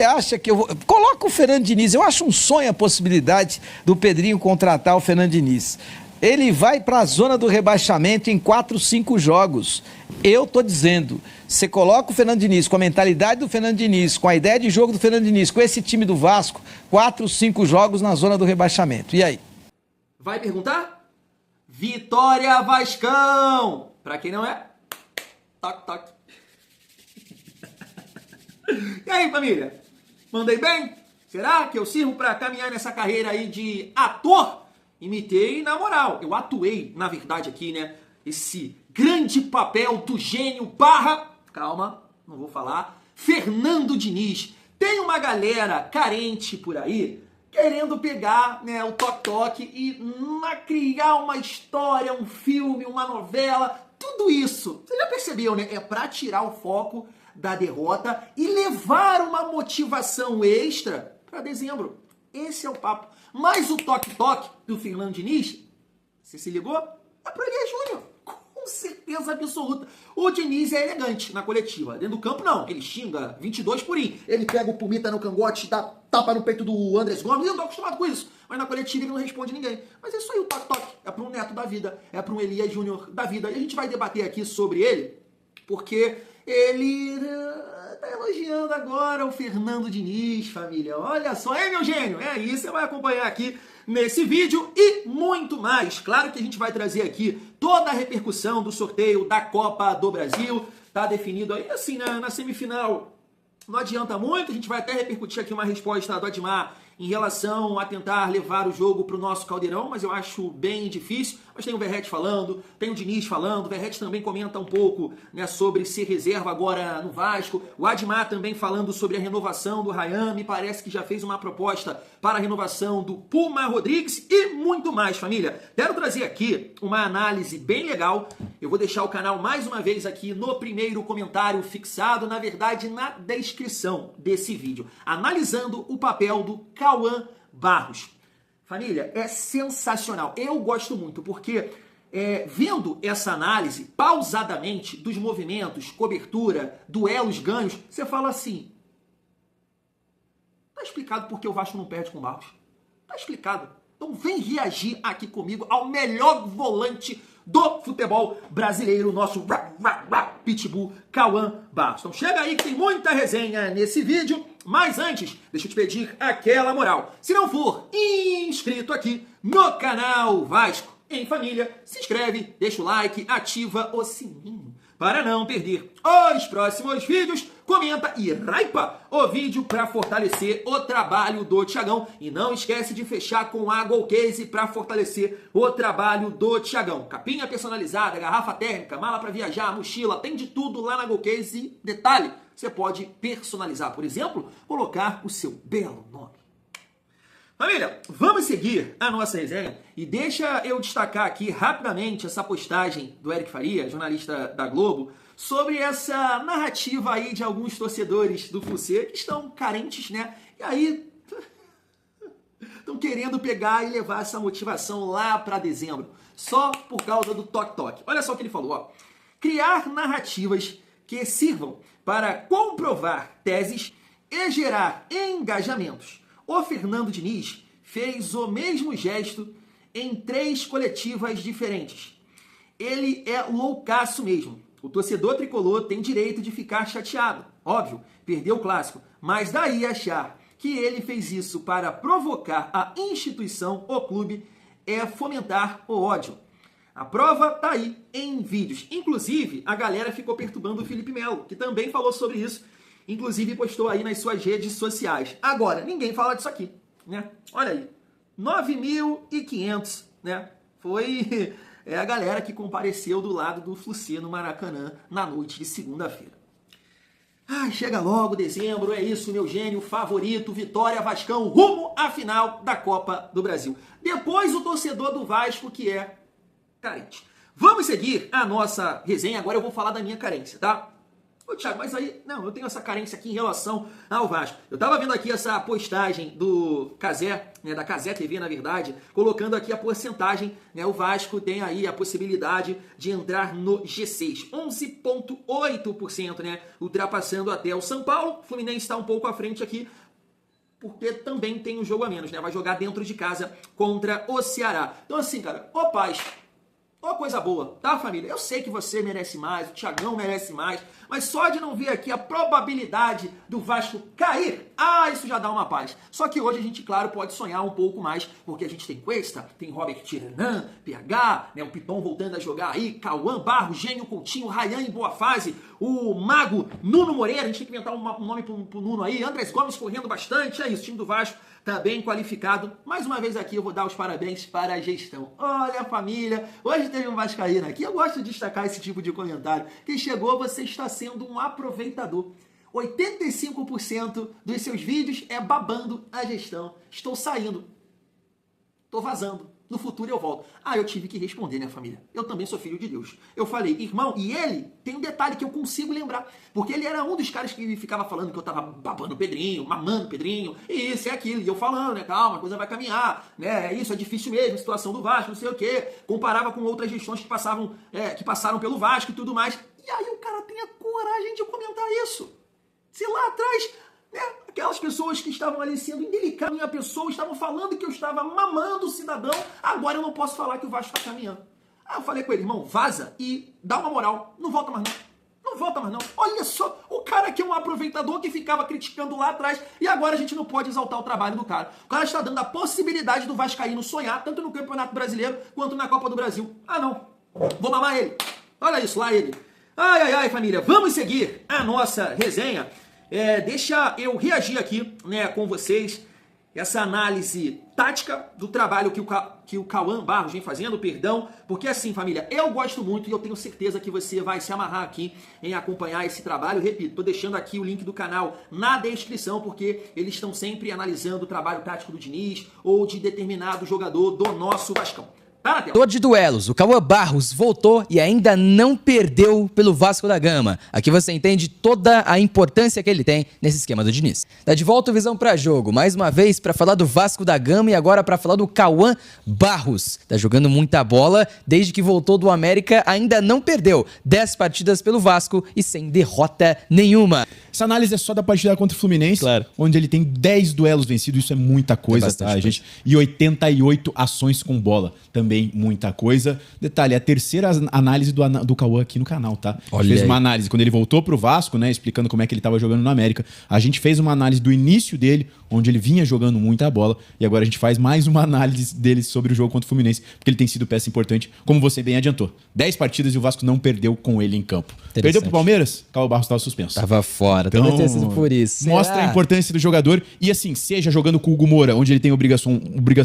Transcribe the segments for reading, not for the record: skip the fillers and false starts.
Acha que eu vou... Coloca o Fernando Diniz. Eu acho um sonho a possibilidade do Pedrinho contratar o Fernando Diniz. Ele vai para a zona do rebaixamento em 4, 5 jogos. Eu tô dizendo, você coloca o Fernando Diniz com a mentalidade do Fernando Diniz, com a ideia de jogo do Fernando Diniz, com esse time do Vasco, 4, 5 jogos na zona do rebaixamento. E aí? Vai perguntar? Vitória Vascão! Pra quem não é, toque, toque. E aí, família? Mandei bem? Será que eu sirvo para caminhar nessa carreira aí de ator? Imitei na moral. Eu atuei, na verdade, aqui, né? Esse grande papel do gênio barra... Calma, não vou falar. Fernando Diniz. Tem uma galera carente por aí querendo pegar, né, o toque-toque e criar uma história, um filme, uma novela. Tudo isso, você já percebeu, né? É para tirar o foco da derrota e levar uma motivação extra para dezembro. Esse é o papo. Mas o toque-toque do Fernando Diniz, você se ligou? É pro Elias Júnior. Com certeza absoluta. O Diniz é elegante na coletiva. Dentro do campo, não. Ele xinga 22 por I. Ele pega o Pumita no cangote, dá tapa no peito do Andrés Gomes. Eu não tô acostumado com isso. Mas na coletiva ele não responde ninguém. Mas é isso aí, o toque-toque. É para um neto da vida. É para um Elias Júnior da vida. E a gente vai debater aqui sobre ele, porque ele tá elogiando agora o Fernando Diniz, família. Olha só, meu gênio? É isso, você vai acompanhar aqui nesse vídeo e muito mais. Claro que a gente vai trazer aqui toda a repercussão do sorteio da Copa do Brasil. Tá definido aí, assim, na semifinal. Não adianta muito, a gente vai até repercutir aqui uma resposta do Admar em relação a tentar levar o jogo para o nosso caldeirão, mas eu acho bem difícil. Mas tem o Verratti falando, tem o Diniz falando, o Verratti também comenta um pouco, né, sobre ser reserva agora no Vasco. O Admar também falando sobre a renovação do Ryan, me parece que já fez uma proposta para a renovação do Puma Rodrigues e muito mais, família. Quero trazer aqui uma análise bem legal. Eu vou deixar o canal mais uma vez aqui no primeiro comentário fixado, na verdade na descrição desse vídeo, analisando o papel do Cauã Barros. Família, é sensacional. Eu gosto muito, porque vendo essa análise pausadamente dos movimentos, cobertura, duelos, ganhos, você fala assim, tá explicado porque o Vasco não perde com o Barros. Tá explicado. Então vem reagir aqui comigo ao melhor volante do futebol brasileiro, nosso pitbull Cauã Barros. Então chega aí que tem muita resenha nesse vídeo. Mas antes, deixa eu te pedir aquela moral. Se não for inscrito aqui no canal Vasco em Família, se inscreve, deixa o like, ativa o sininho para não perder os próximos vídeos. Comenta e hypa o vídeo para fortalecer o trabalho do Thiagão. E não esquece de fechar com a Golcase para fortalecer o trabalho do Thiagão. Capinha personalizada, garrafa térmica, mala para viajar, mochila, tem de tudo lá na Golcase. E detalhe, você pode personalizar, por exemplo, colocar o seu belo nome. Família, vamos seguir a nossa resenha e deixa eu destacar aqui rapidamente essa postagem do Eric Faria, jornalista da Globo, sobre essa narrativa aí de alguns torcedores do Flu-C que estão carentes, né? E aí estão querendo pegar e levar essa motivação lá para dezembro, só por causa do toque-toque. Olha só o que ele falou, ó. Criar narrativas que sirvam para comprovar teses e gerar engajamentos. O Fernando Diniz fez o mesmo gesto em 3 coletivas diferentes. Ele é loucaço mesmo. O torcedor tricolor tem direito de ficar chateado. Óbvio, perdeu o clássico. Mas daí achar que ele fez isso para provocar a instituição, o clube, é fomentar o ódio. A prova tá aí em vídeos. Inclusive, a galera ficou perturbando o Felipe Melo, que também falou sobre isso. Inclusive, postou aí nas suas redes sociais. Agora, ninguém fala disso aqui, né? Olha aí, 9.500, né? Foi a galera que compareceu do lado do Flu-C no Maracanã na noite de segunda-feira. Ai, chega logo dezembro, é isso, meu gênio favorito, Vitória Vascão, rumo à final da Copa do Brasil. Depois o torcedor do Vasco, que é carente. Vamos seguir a nossa resenha, agora eu vou falar da minha carência, tá? Ô, Thiago, mas aí, não, eu tenho essa carência aqui em relação ao Vasco. Eu tava vendo aqui essa postagem do Cazé, né, da Cazé TV, na verdade, colocando aqui a porcentagem, né, o Vasco tem aí a possibilidade de entrar no G6. 11,8%, né, ultrapassando até o São Paulo. O Fluminense está um pouco à frente aqui, porque também tem um jogo a menos, né, vai jogar dentro de casa contra o Ceará. Então assim, cara, ô paz, ó, coisa boa, tá, família? Eu sei que você merece mais, o Thiagão merece mais, mas só de não ver aqui a probabilidade do Vasco cair, isso já dá uma paz. Só que hoje a gente, claro, pode sonhar um pouco mais, porque a gente tem Cuesta, tem Robert Tiranan, PH, né, o Piton voltando a jogar aí, Cauã, Barro, Gênio, Coutinho, Ryan em boa fase, o Mago, Nuno Moreira, a gente tem que inventar um nome pro Nuno aí, Andrés Gomes correndo bastante, é isso, o time do Vasco tá bem qualificado. Mais uma vez aqui eu vou dar os parabéns para a gestão. Olha, família, hoje teve um vascaíno aqui, eu gosto de destacar esse tipo de comentário. Quem chegou, você está sendo um aproveitador. 85% dos seus vídeos é babando a gestão. Estou saindo. Estou vazando. No futuro eu volto. Eu tive que responder, né, família? Eu também sou filho de Deus. Eu falei, irmão, e ele tem um detalhe que eu consigo lembrar. Porque ele era um dos caras que ficava falando que eu tava babando o Pedrinho, mamando o Pedrinho, e isso e aquilo. E eu falando, né, calma, a coisa vai caminhar, né, isso é difícil mesmo, a situação do Vasco, não sei o quê. Comparava com outras gestões que passaram pelo Vasco e tudo mais. E aí o cara tem a coragem de comentar isso. Se lá atrás, né, aquelas pessoas que estavam ali sendo indelicadas, minha pessoa, estavam falando que eu estava mamando o cidadão, agora eu não posso falar que o Vasco está caminhando. Eu falei com ele, irmão, vaza e dá uma moral, não volta mais não. Não volta mais não. Olha só, o cara que é um aproveitador que ficava criticando lá atrás e agora a gente não pode exaltar o trabalho do cara. O cara está dando a possibilidade do vascaíno sonhar, tanto no Campeonato Brasileiro quanto na Copa do Brasil. Não, vou mamar ele. Olha isso, lá ele. Ai, família, vamos seguir a nossa resenha. Deixa eu reagir aqui, né, com vocês, essa análise tática do trabalho que o Cauã Barros vem fazendo, porque assim, família, eu gosto muito e eu tenho certeza que você vai se amarrar aqui em acompanhar esse trabalho. Repito, tô deixando aqui o link do canal na descrição, porque eles estão sempre analisando o trabalho tático do Diniz ou de determinado jogador do nosso Vascão. Torcedor de duelos, o Cauã Barros voltou e ainda não perdeu pelo Vasco da Gama. Aqui você entende toda a importância que ele tem nesse esquema do Diniz. Tá de volta o Visão pra Jogo, mais uma vez para falar do Vasco da Gama e agora para falar do Cauã Barros. Tá jogando muita bola, desde que voltou do América ainda não perdeu. 10 partidas pelo Vasco e sem derrota nenhuma. Essa análise é só da partida contra o Fluminense, claro, onde ele tem 10 duelos vencidos, isso é muita coisa, tá, gente? E 88 ações com bola, também muita coisa. Detalhe, é a terceira análise do Cauã aqui no canal, tá? A gente fez uma análise quando ele voltou pro Vasco, né, explicando como é que ele tava jogando no América. A gente fez uma análise do início dele, onde ele vinha jogando muita bola, e agora a gente faz mais uma análise dele sobre o jogo contra o Fluminense, porque ele tem sido peça importante, como você bem adiantou. 10 partidas e o Vasco não perdeu com ele em campo. Perdeu pro Palmeiras? Cauã Barros estava suspenso. Tava fora, então, deve ter sido por isso. Mostra a importância do jogador. E assim, seja jogando com o Hugo Moura, onde ele tem obrigação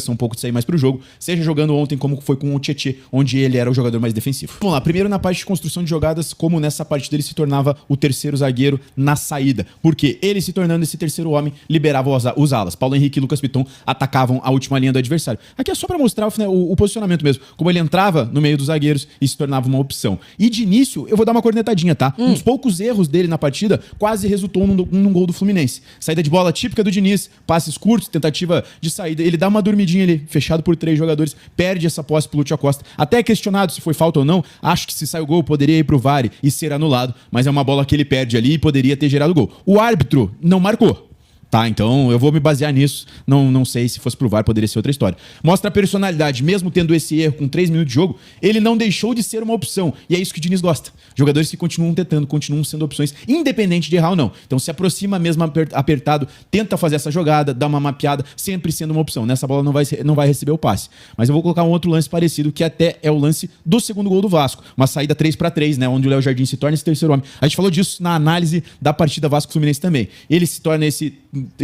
um pouco de sair mais pro jogo, seja jogando ontem como foi com o Tietê, onde ele era o jogador mais defensivo. Vamos lá, primeiro na parte de construção de jogadas, como nessa partida ele se tornava o terceiro zagueiro na saída. Porque ele se tornando esse terceiro homem, liberava os alas. Paulo Henrique e Lucas Piton atacavam a última linha do adversário. Aqui é só pra mostrar o posicionamento mesmo, como ele entrava no meio dos zagueiros e se tornava uma opção. E de início, eu vou dar uma cornetadinha, tá? Um dos poucos erros dele na partida quase resultou num gol do Fluminense. Saída de bola típica do Diniz, passes curtos, tentativa de saída. Ele dá uma dormidinha ali, fechado por 3 jogadores, perde essa posse pro Lúcio Acosta. Até questionado se foi falta ou não, acho que se sai o gol poderia ir pro VAR e ser anulado, mas é uma bola que ele perde ali e poderia ter gerado gol. O árbitro não marcou. Tá, então eu vou me basear nisso. Não sei, se fosse pro VAR poderia ser outra história. Mostra a personalidade, mesmo tendo esse erro com 3 minutos de jogo, ele não deixou de ser uma opção. E é isso que o Diniz gosta. Jogadores que continuam tentando, continuam sendo opções, independente de errar ou não. Então se aproxima mesmo apertado, tenta fazer essa jogada, dá uma mapeada, sempre sendo uma opção. Nessa bola não vai receber o passe. Mas eu vou colocar um outro lance parecido, que até é o lance do segundo gol do Vasco. Uma saída 3-3, né? Onde o Léo Jardim se torna esse terceiro homem. A gente falou disso na análise da partida Vasco-Fluminense também. Ele se torna esse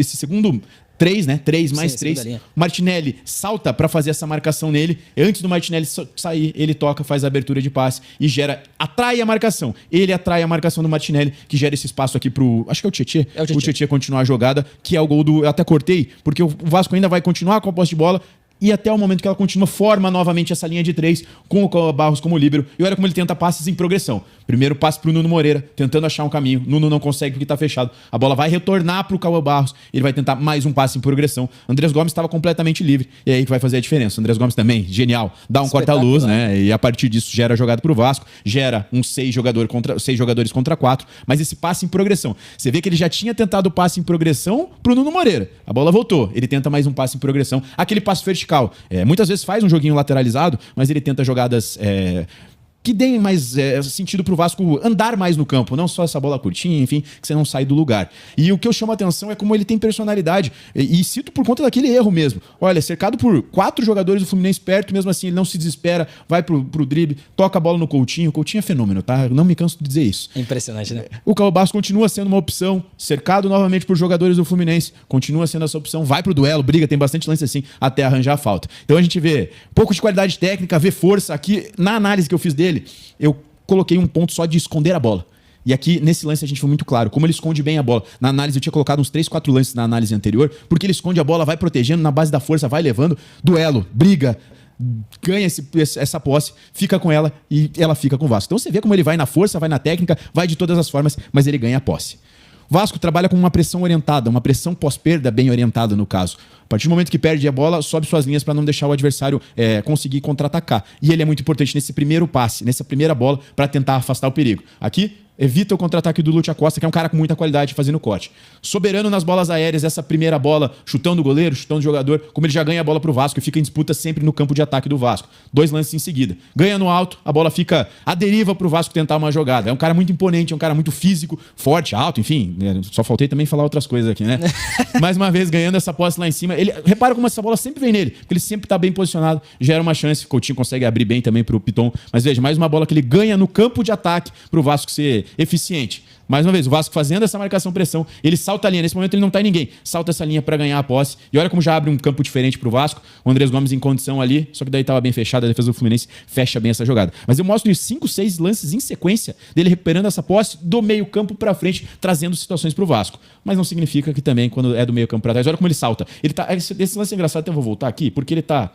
segundo 3, né? 3 mais 3. Martinelli salta para fazer essa marcação nele. Antes do Martinelli sair, ele toca, faz a abertura de passe e atrai a marcação. Ele atrai a marcação do Martinelli, que gera esse espaço aqui pro... Acho que é o Tietê. O Tietê continuar a jogada, que é o gol do... Eu até cortei, porque o Vasco ainda vai continuar com a posse de bola. e até o momento que ela continua, forma novamente essa linha de 3 com o Cauã Barros como líbero. E olha como ele tenta passes em progressão. Primeiro passe pro Nuno Moreira, tentando achar um caminho. Nuno não consegue porque tá fechado. A bola vai retornar pro Cauã Barros. Ele vai tentar mais um passe em progressão. Andrés Gomes estava completamente livre. E aí que vai fazer a diferença. Andrés Gomes também, genial. Dá um corta-luz, né? E a partir disso gera jogada pro Vasco. Gera um 6 jogadores contra 4. Mas esse passe em progressão. Você vê que ele já tinha tentado o passe em progressão pro Nuno Moreira. A bola voltou. Ele tenta mais um passe em progressão. Aquele passe vertical. Muitas vezes faz um joguinho lateralizado, mas ele tenta jogadas que deem mais sentido pro Vasco andar mais no campo, não só essa bola curtinha, enfim, que você não sai do lugar. E o que eu chamo a atenção é como ele tem personalidade, e cito por conta daquele erro mesmo. Olha, cercado por 4 jogadores do Fluminense perto, mesmo assim ele não se desespera, vai pro drible, toca a bola no Coutinho. O Coutinho é fenômeno, tá? Eu não me canso de dizer isso. Impressionante, né? O Cauã Barros continua sendo uma opção, cercado novamente por jogadores do Fluminense, continua sendo essa opção, vai pro duelo, briga, tem bastante lance assim, até arranjar a falta. Então a gente vê um pouco de qualidade técnica, vê força. Aqui, na análise que eu fiz dele, eu coloquei um ponto só de esconder a bola. E aqui, nesse lance, a gente foi muito claro. Como ele esconde bem a bola. Na análise, eu tinha colocado uns 3, 4 lances na análise anterior, porque ele esconde a bola, vai protegendo, na base da força, vai levando, duelo, briga, ganha essa posse, fica com ela e ela fica com o Vasco. Então você vê como ele vai na força, vai na técnica, vai de todas as formas, mas ele ganha a posse. O Vasco trabalha com uma pressão orientada, uma pressão pós-perda bem orientada no caso. A partir do momento que perde a bola, sobe suas linhas para não deixar o adversário conseguir contra-atacar. E ele é muito importante nesse primeiro passe, nessa primeira bola, para tentar afastar o perigo. Aqui, evita o contra-ataque do Lúcio Acosta, que é um cara com muita qualidade fazendo corte. Soberano nas bolas aéreas, essa primeira bola, chutando o goleiro, chutando o jogador, como ele já ganha a bola pro Vasco e fica em disputa sempre no campo de ataque do Vasco. 2 lances em seguida. Ganha no alto, a bola fica à deriva pro Vasco tentar uma jogada. É um cara muito imponente, é um cara muito físico, forte, alto, enfim. Só faltei também falar outras coisas aqui, né? Mais uma vez, ganhando essa posse lá em cima. Ele, repara como essa bola sempre vem nele, porque ele sempre tá bem posicionado, gera uma chance. O Coutinho consegue abrir bem também pro Piton. Mas veja, mais uma bola que ele ganha no campo de ataque pro Vasco ser eficiente. Mais uma vez, o Vasco fazendo essa marcação-pressão, ele salta a linha. Nesse momento ele não tá em ninguém. Salta essa linha para ganhar a posse. E olha como já abre um campo diferente pro Vasco. O Andrés Gomes em condição ali, só que daí tava bem fechado. A defesa do Fluminense fecha bem essa jogada. Mas eu mostro 5, 6 lances em sequência dele recuperando essa posse do meio campo para frente, trazendo situações pro Vasco. Mas não significa que também, quando é do meio campo para trás, olha como ele salta. Ele tá, esse lance é engraçado, até eu vou voltar aqui, porque ele tá...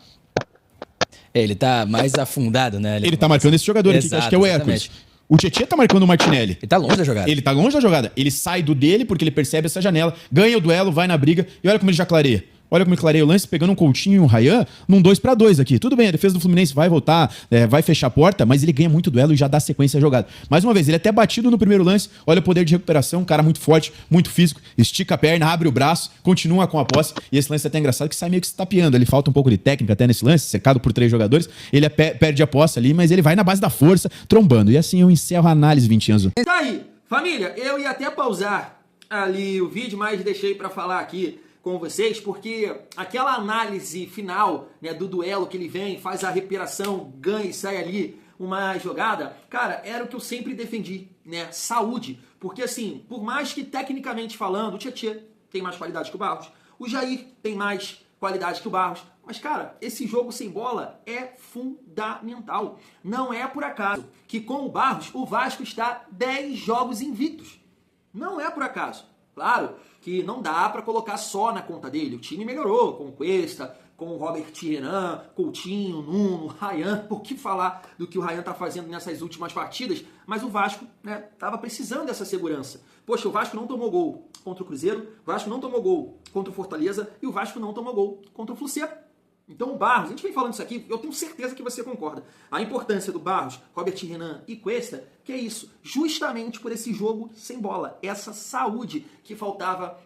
Ele tá mais afundado, né? Ele tá marcando esse jogador aqui, que acho que é o Hércules. O Tietchan tá marcando o Martinelli. Ele tá longe da jogada. Ele tá longe da jogada. Ele sai do dele porque ele percebe essa janela, ganha o duelo, vai na briga e olha como ele já clareia. Olha como ele clareia o lance, pegando um Coutinho e um Ryan num 2-2 aqui. Tudo bem, a defesa do Fluminense vai voltar, vai fechar a porta, mas ele ganha muito duelo e já dá sequência à jogada. Mais uma vez, ele é até batido no primeiro lance. Olha o poder de recuperação, um cara muito forte, muito físico. Estica a perna, abre o braço, continua com a posse. E esse lance é até engraçado que sai meio que se tapeando. Ele falta um pouco de técnica até nesse lance, cercado por 3 jogadores. Ele perde a posse ali, mas ele vai na base da força, trombando. E assim eu encerro a análise, Vincenzo. Tá aí, família, eu ia até pausar ali o vídeo, mas deixei pra falar aqui com vocês, porque aquela análise final, né, do duelo que ele vem, faz a recuperação, ganha e sai ali uma jogada, cara, era o que eu sempre defendi, né, saúde, porque assim, por mais que tecnicamente falando, o Tietchan tem mais qualidade que o Barros, o Jair tem mais qualidade que o Barros, mas cara, esse jogo sem bola é fundamental, não é por acaso que com o Barros, o Vasco está 10 jogos invictos, não é por acaso, claro, que não dá para colocar só na conta dele. O time melhorou com o Cuesta, com o Robert Renan, Coutinho, Nuno, Ryan. Por que falar do que o Ryan tá fazendo nessas últimas partidas? Mas o Vasco, né, tava precisando dessa segurança. Poxa, o Vasco não tomou gol contra o Cruzeiro, o Vasco não tomou gol contra o Fortaleza e o Vasco não tomou gol contra o Fluminense. Então o Barros, a gente vem falando isso aqui, eu tenho certeza que você concorda. A importância do Barros, Robert Renan e Cuesta, que é isso, justamente por esse jogo sem bola, essa saúde que faltava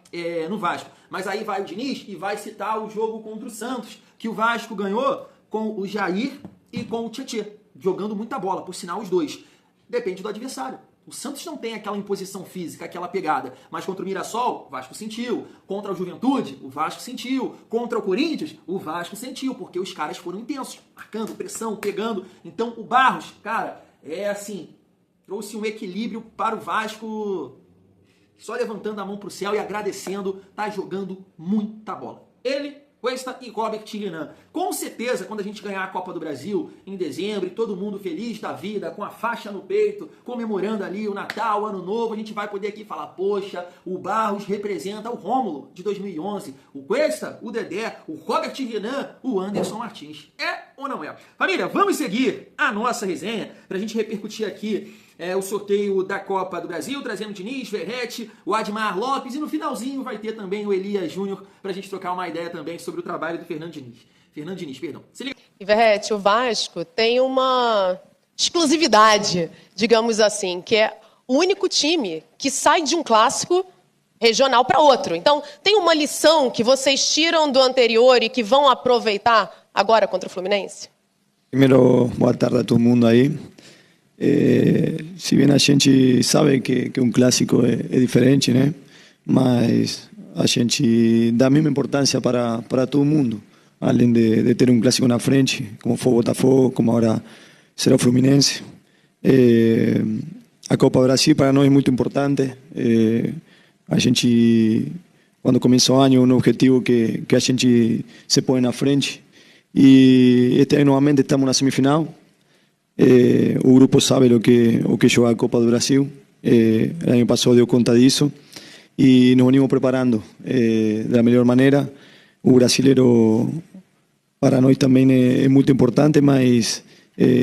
no Vasco. Mas aí vai o Diniz e vai citar o jogo contra o Santos, que o Vasco ganhou com o Jair e com o Tietchan, jogando muita bola, por sinal os dois. Depende do adversário. O Santos não tem aquela imposição física, aquela pegada. Mas contra o Mirassol, o Vasco sentiu. Contra o Juventude, o Vasco sentiu. Contra o Corinthians, o Vasco sentiu. Porque os caras foram intensos. Marcando, pressão, pegando. Então o Barros, cara, trouxe um equilíbrio para o Vasco. Só levantando a mão pro céu e agradecendo. Tá jogando muita bola. Ele Cuesta e Robert Renan. Com certeza, quando a gente ganhar a Copa do Brasil em dezembro, e todo mundo feliz da vida, com a faixa no peito, comemorando ali o Natal, o Ano Novo, a gente vai poder aqui falar, poxa, o Barros representa o Rômulo de 2011, o Cuesta, o Dedé, o Robert Renan, o Anderson Martins. É ou não é? Família, vamos seguir a nossa resenha para a gente repercutir aqui o sorteio da Copa do Brasil, trazendo Diniz, Verratti, o Admar Lopes, e no finalzinho vai ter também o Elias Júnior para a gente trocar uma ideia também sobre o trabalho do Fernando Diniz, perdão. Se liga. E Verratti, o Vasco tem uma exclusividade, digamos assim, que é o único time que sai de um clássico regional para outro. Então, tem uma lição que vocês tiram do anterior e que vão aproveitar agora contra o Fluminense? Primeiro, boa tarde a todo mundo aí. Se bem a gente sabe que um clássico é diferente, né? Mas a gente dá a mesma importância para todo mundo. Além de ter um clássico na frente, como foi o Botafogo, como agora será o Fluminense. A Copa do Brasil para nós é muito importante. A gente, quando começa o ano, um objetivo que a gente se põe na frente. E este ano novamente estamos na semifinal. O grupo sabe o que joga a Copa do Brasil. O ano passado deu conta disso. E nos venimos preparando da melhor maneira. O brasileiro para nós também é muito importante, mas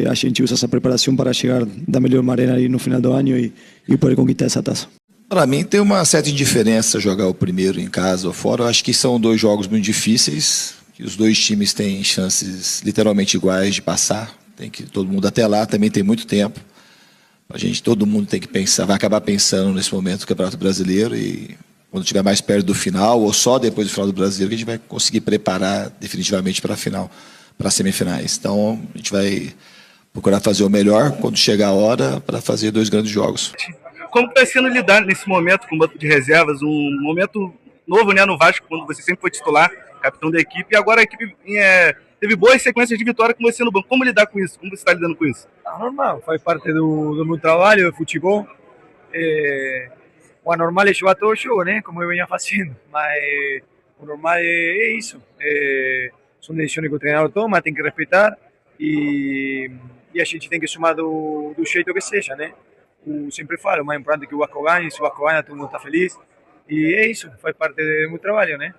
a gente usa essa preparação para chegar da melhor maneira aí no final do ano e poder conquistar essa taça. Para mim tem uma certa indiferença jogar o primeiro em casa ou fora. Eu acho que são dois jogos muito difíceis, que os dois times têm chances literalmente iguais de passar. Tem que todo mundo até lá, também tem muito tempo. Todo mundo tem que pensar, vai acabar pensando nesse momento do Campeonato Brasileiro e quando estiver mais perto do final ou só depois do final do Brasileiro que a gente vai conseguir preparar definitivamente para a final, para as semifinais. Então a gente vai procurar fazer o melhor quando chegar a hora para fazer dois grandes jogos. Como está sendo lidar nesse momento com o banco de reservas, um momento novo, né, no Vasco, quando você sempre foi titular, capitão da equipe, e agora a equipe teve boas sequências de vitória com você no banco. Como lidar com isso? Como você está lidando com isso? Normal, faz parte do meu trabalho, do futebol. O anormal é jogar todo jogo, né, como eu venho fazendo, mas o normal é isso. São decisões que o treinador toma, tem que respeitar e a gente tem que somar do jeito que seja, né. Eu sempre falo, o mais importante é que o Vasco ganhe, se o Vasco ganha todo mundo está feliz. E é isso, faz parte do meu trabalho, né?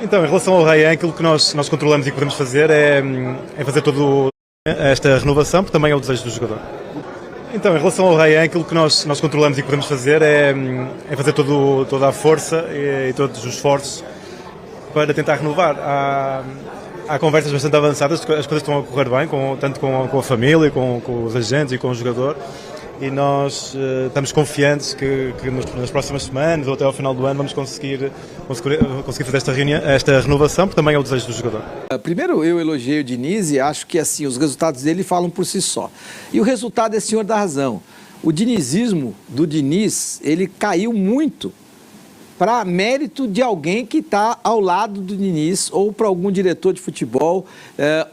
Então, em relação ao Ryan, aquilo que nós controlamos e que podemos fazer é fazer toda esta renovação, porque também é o desejo do jogador. Então, em relação ao Ryan, aquilo que nós controlamos e que podemos fazer é fazer toda a força e todos os esforços para tentar renovar. Há conversas bastante avançadas, as coisas estão a correr bem, tanto com a família, com os agentes e com o jogador. E nós estamos confiantes que nas próximas semanas ou até ao final do ano vamos conseguir fazer esta renovação, porque também é o desejo do jogador. Primeiro, eu elogiei o Diniz e acho que assim os resultados dele falam por si só. E o resultado é senhor da razão. O dinizismo do Diniz, ele caiu muito para mérito de alguém que está ao lado do Diniz, ou para algum diretor de futebol,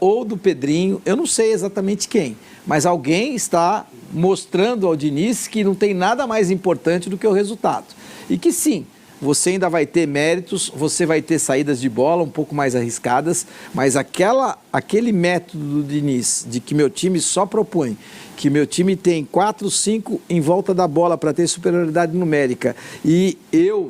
ou do Pedrinho, eu não sei exatamente quem, mas alguém está mostrando ao Diniz que não tem nada mais importante do que o resultado. E que sim, você ainda vai ter méritos, você vai ter saídas de bola um pouco mais arriscadas, mas aquele método do Diniz, de que meu time só propõe, que meu time tem 4, 5 em volta da bola para ter superioridade numérica, e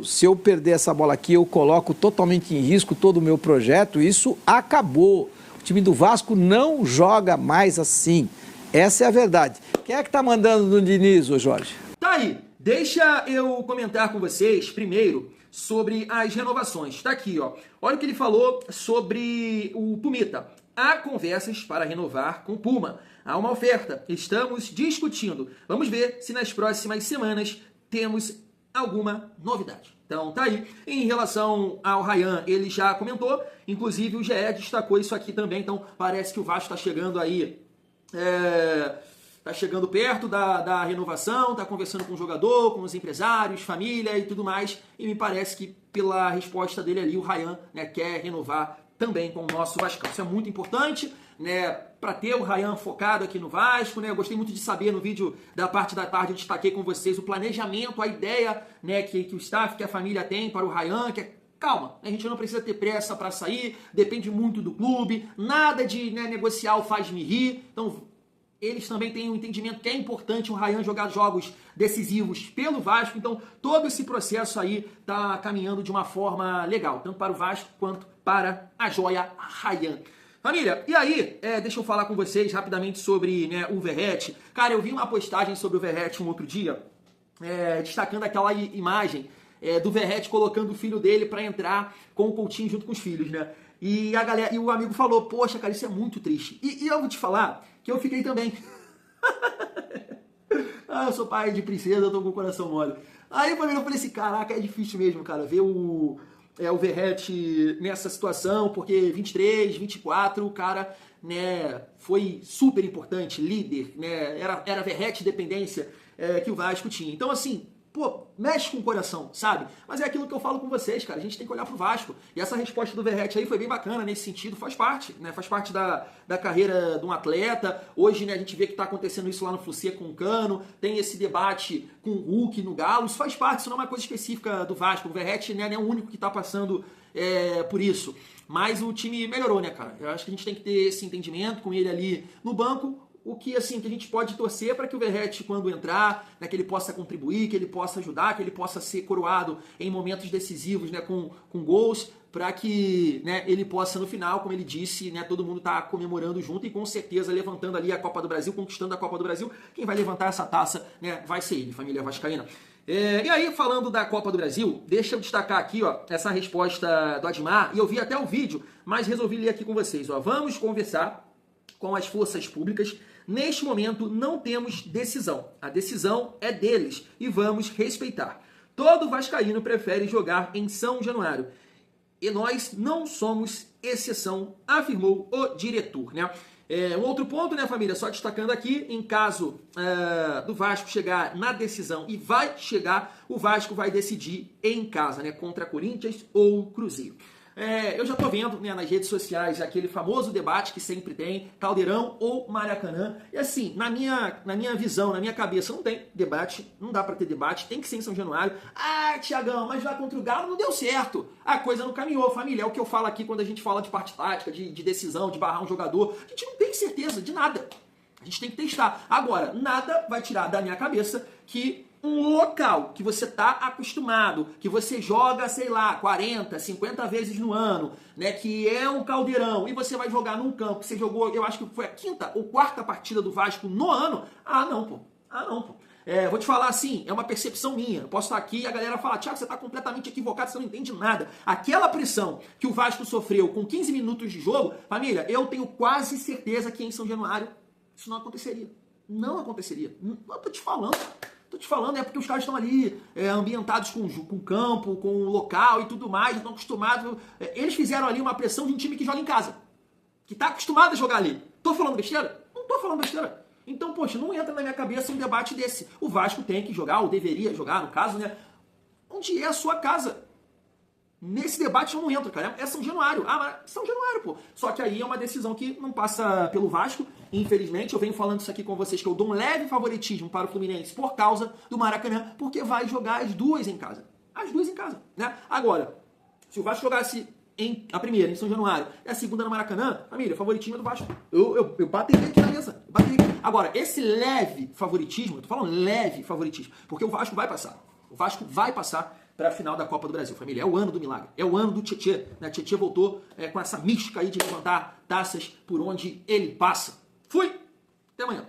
se eu perder essa bola aqui, eu coloco totalmente em risco todo o meu projeto, isso acabou. O time do Vasco não joga mais assim. Essa é a verdade. Quem é que tá mandando no Diniz, ô Jorge? Tá aí. Deixa eu comentar com vocês, primeiro, sobre as renovações. Tá aqui, ó. Olha o que ele falou sobre o Pumita. Há conversas para renovar com o Puma. Há uma oferta. Estamos discutindo. Vamos ver se nas próximas semanas temos alguma novidade. Então, tá aí. Em relação ao Ryan, ele já comentou. Inclusive, o GE destacou isso aqui também. Então, parece que o Vasco está chegando aí... Tá chegando perto da renovação, tá conversando com o jogador, com os empresários, família e tudo mais, e me parece que pela resposta dele ali, o Ryan, né, quer renovar também com o nosso Vasco. Isso é muito importante, né, para ter o Ryan focado aqui no Vasco, né. Eu gostei muito de saber no vídeo da parte da tarde, eu destaquei com vocês o planejamento, a ideia, né, que o staff, que a família tem para o Ryan, que é calma, a gente não precisa ter pressa para sair, depende muito do clube, nada de negociar o faz-me rir. Então, eles também têm um entendimento que é importante o Ryan jogar jogos decisivos pelo Vasco. Então, todo esse processo aí tá caminhando de uma forma legal, tanto para o Vasco quanto para a joia Ryan. Família, e aí, deixa eu falar com vocês rapidamente sobre o Verratti. Cara, eu vi uma postagem sobre o Verratti um outro dia, destacando aquela imagem do Verratti colocando o filho dele para entrar com o Coutinho junto com os filhos, né? E a galera, e o amigo falou, poxa, cara, isso é muito triste. E eu vou te falar que eu fiquei também. Eu sou pai de princesa, eu tô com o coração mole. Aí eu falei assim, caraca, é difícil mesmo, cara, ver o Verratti nessa situação, porque 23, 24, o cara, foi super importante, líder, era Verratti dependência que o Vasco tinha. Então, assim, pô, mexe com o coração, sabe? Mas é aquilo que eu falo com vocês, cara, a gente tem que olhar pro Vasco. E essa resposta do Verratti aí foi bem bacana nesse sentido, faz parte, faz parte da carreira de um atleta. Hoje, a gente vê que tá acontecendo isso lá no Flucia com o Cano, tem esse debate com o Hulk no Galo, isso faz parte, isso não é uma coisa específica do Vasco. O Verratti, não é o único que tá passando por isso. Mas o time melhorou, cara? Eu acho que a gente tem que ter esse entendimento com ele ali no banco. O que, assim, que a gente pode torcer para que o Verratti, quando entrar, que ele possa contribuir, que ele possa ajudar, que ele possa ser coroado em momentos decisivos, com gols, para que ele possa, no final, como ele disse, todo mundo tá comemorando junto e com certeza levantando ali a Copa do Brasil, conquistando a Copa do Brasil. Quem vai levantar essa taça, vai ser ele, família vascaína. E aí, falando da Copa do Brasil, deixa eu destacar aqui, essa resposta do Admar, e eu vi até o vídeo, mas resolvi ler aqui com vocês. Vamos conversar com as forças públicas. Neste momento não temos decisão. A decisão é deles e vamos respeitar. Todo vascaíno prefere jogar em São Januário. E nós não somos exceção, afirmou o diretor. Um outro ponto, família, só destacando aqui, em caso do Vasco chegar na decisão, e vai chegar, o Vasco vai decidir em casa, contra Corinthians ou Cruzeiro. Eu já tô vendo nas redes sociais aquele famoso debate que sempre tem, Caldeirão ou Maracanã. E assim, na minha visão, na minha cabeça, não tem debate, não dá pra ter debate, tem que ser em São Januário. Ah, Thiagão, mas lá contra o Galo não deu certo. A coisa não caminhou, família. É o que eu falo aqui quando a gente fala de parte tática, de decisão, de barrar um jogador. A gente não tem certeza de nada. A gente tem que testar. Agora, nada vai tirar da minha cabeça que um local que você tá acostumado, que você joga, sei lá, 40, 50 vezes no ano, que é um Caldeirão, e você vai jogar num campo que você jogou, eu acho que foi a 5ª ou 4ª partida do Vasco no ano. Ah, não, pô. Vou te falar assim, é uma percepção minha. Eu posso estar aqui e a galera fala, Thiago, você está completamente equivocado, você não entende nada. Aquela pressão que o Vasco sofreu com 15 minutos de jogo, família, eu tenho quase certeza que em São Januário isso não aconteceria. Não aconteceria. Eu tô te falando, é porque os caras estão ali ambientados com campo, com local e tudo mais, estão acostumados. Eles fizeram ali uma pressão de um time que joga em casa, que está acostumado a jogar ali. Tô falando besteira? Não tô falando besteira. Então, poxa, não entra na minha cabeça um debate desse. O Vasco tem que jogar, ou deveria jogar, no caso, onde é a sua casa. Nesse debate eu não entro, cara. É São Januário. Ah, mas São Januário, pô. Só que aí é uma decisão que não passa pelo Vasco. Infelizmente, eu venho falando isso aqui com vocês, que eu dou um leve favoritismo para o Fluminense por causa do Maracanã, porque vai jogar as duas em casa. As duas em casa, Agora, se o Vasco jogasse a primeira em São Januário e a segunda no Maracanã, família, favoritismo é do Vasco. Eu bateria aqui na mesa. Agora, esse leve favoritismo, eu tô falando leve favoritismo, porque o Vasco vai passar. O Vasco vai passar para a final da Copa do Brasil, família. É o ano do milagre. É o ano do Tietê. Tietê voltou com essa mística aí de levantar taças por onde ele passa. Fui! Até amanhã.